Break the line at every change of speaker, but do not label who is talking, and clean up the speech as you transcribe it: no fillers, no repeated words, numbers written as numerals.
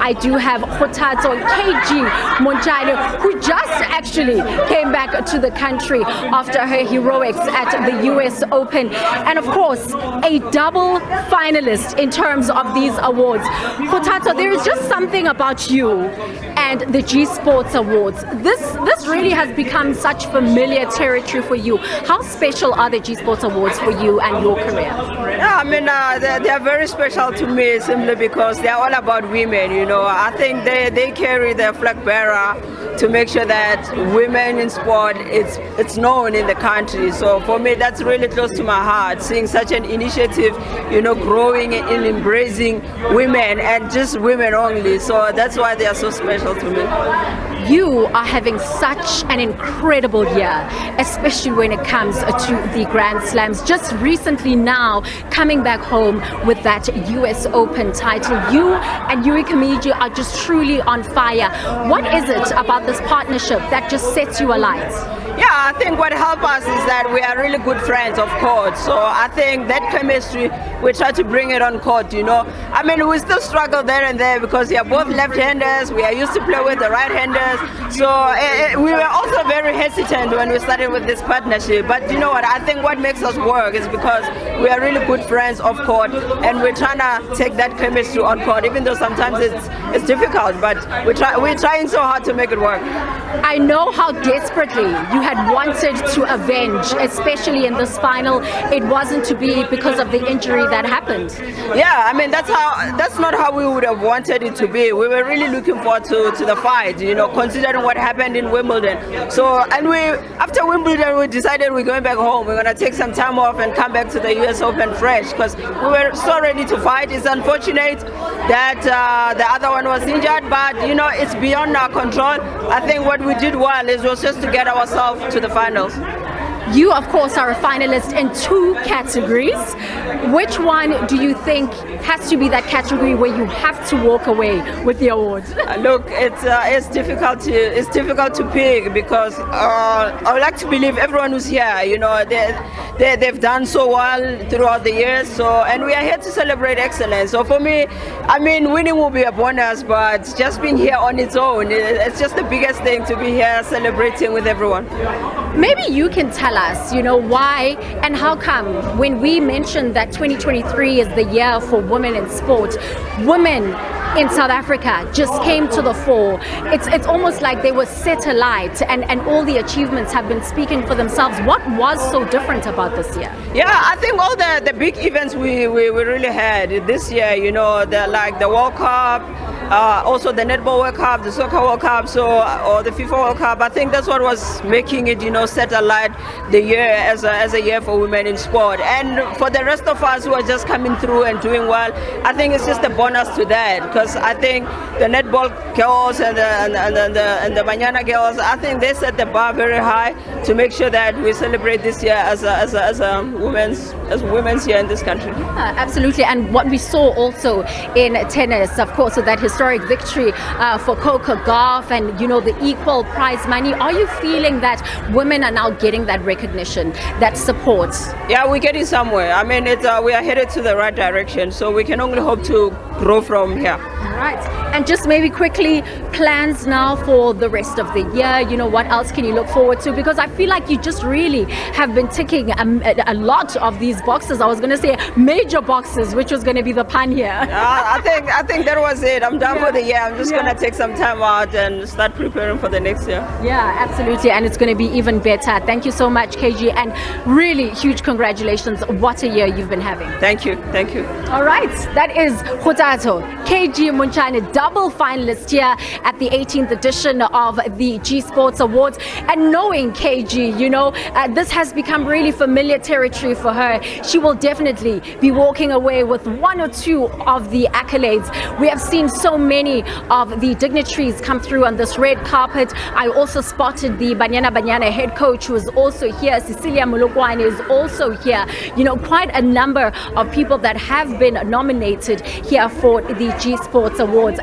I do have Kgothatso Montjane, who just actually came back to the country after her heroics at the US Open, and of course a double finalist in terms of these awards. Kgothatso, there is just something about you and the G Sports Awards. This really has become such familiar territory for you. How special are the G Sports Awards for you and your career?
Yeah, I mean, they are very special to me simply because they are all about women, you know. I think they carry the flag bearer to make sure that women in sport, it's known in the country. So for me, that's really close to my heart, seeing such an initiative, you know, growing and embracing women and just women only. So that's why they are so special to me.
You are having such an incredible year, especially when it comes to the Grand Slams. Just recently now, coming back home with that US Open title. You and Yuri Kamiji are just truly on fire. What is it about this partnership that just sets you alight?
Yeah, I think what helps us is that we are really good friends, of course. So I think that chemistry, we try to bring it on court, you know. I mean, we still struggle there and there because we are both left-handers. We are used to play with the right-handers. So we were also very hesitant when we started with this partnership. But you know what? I think what makes us work is because we are really good friends off court, and we're trying to take that chemistry on court, even though sometimes it's difficult. But we're trying so hard to make it work.
I know how desperately you had wanted to avenge, especially in this final. It wasn't to be because of the injury that happened.
Yeah, I mean, that's not how we would have wanted it to be. We were really looking forward to the fight, you know, considering what happened in Wimbledon. So, and after Wimbledon, we decided we're going back home. We're going to take some time off and come back to the US Open fresh because we were so ready to fight. It's unfortunate that the other one was injured, but you know, it's beyond our control. I think what we did well was just to get ourselves to the finals.
You, of course, are a finalist in 2 categories. Which one do you think has to be that category where you have to walk away with the award?
Look, it's difficult to pick because I would like to believe everyone who's here, you know, they've done so well throughout the years. So, and we are here to celebrate excellence. So for me, I mean, winning will be a bonus, but just being here on its own, it's just the biggest thing to be here celebrating with everyone.
Maybe you can tell us, you know, why and how come when we mentioned that 2023 is the year for women in sport, women in South Africa just came to the fore. It's almost like they were set alight, and all the achievements have been speaking for themselves. What was so different about this year?
Yeah, I think all the big events we really had this year, you know, like the World Cup, also the Netball World Cup, the Soccer World Cup, or the FIFA World Cup. I think that's what was making it, you know, set alight the year as a year for women in sport. And for the rest of us who are just coming through and doing well, I think it's just a bonus to that, because I think the netball girls and the Banyana girls, I think they set the bar very high to make sure that we celebrate this year as women's year in this country.
Yeah, absolutely. And what we saw also in tennis, of course, with that historic victory for Coco Gauff and, you know, the equal prize money. Are you feeling that women are now getting that recognition, that support?
Yeah, we're getting somewhere. I mean, we are headed to the right direction, so we can only hope to grow from here.
All right. And just maybe quickly, plans now for the rest of the year. You know, what else can you look forward to? Because I feel like you just really have been ticking a lot of these boxes. I was going to say major boxes, which was going to be the pun here.
I think that was it. I'm done for the year. I'm just going to take some time out and start preparing for the next year.
Yeah, absolutely. And it's going to be even better. Thank you so much, KG. And really huge congratulations. What a year you've been having.
Thank you. Thank you.
All right. That is Kgothatso Montjane, double finalist here at the 18th edition of the G Sports Awards. And knowing KG, you know, this has become really familiar territory for her. She will definitely be walking away with 1 or 2 of the accolades. We have seen so many of the dignitaries come through on this red carpet. I also spotted the Banyana head coach, who is also here. Cecilia Mulukwane is also here. You know, quite a number of people that have been nominated here for the G Sports Awards.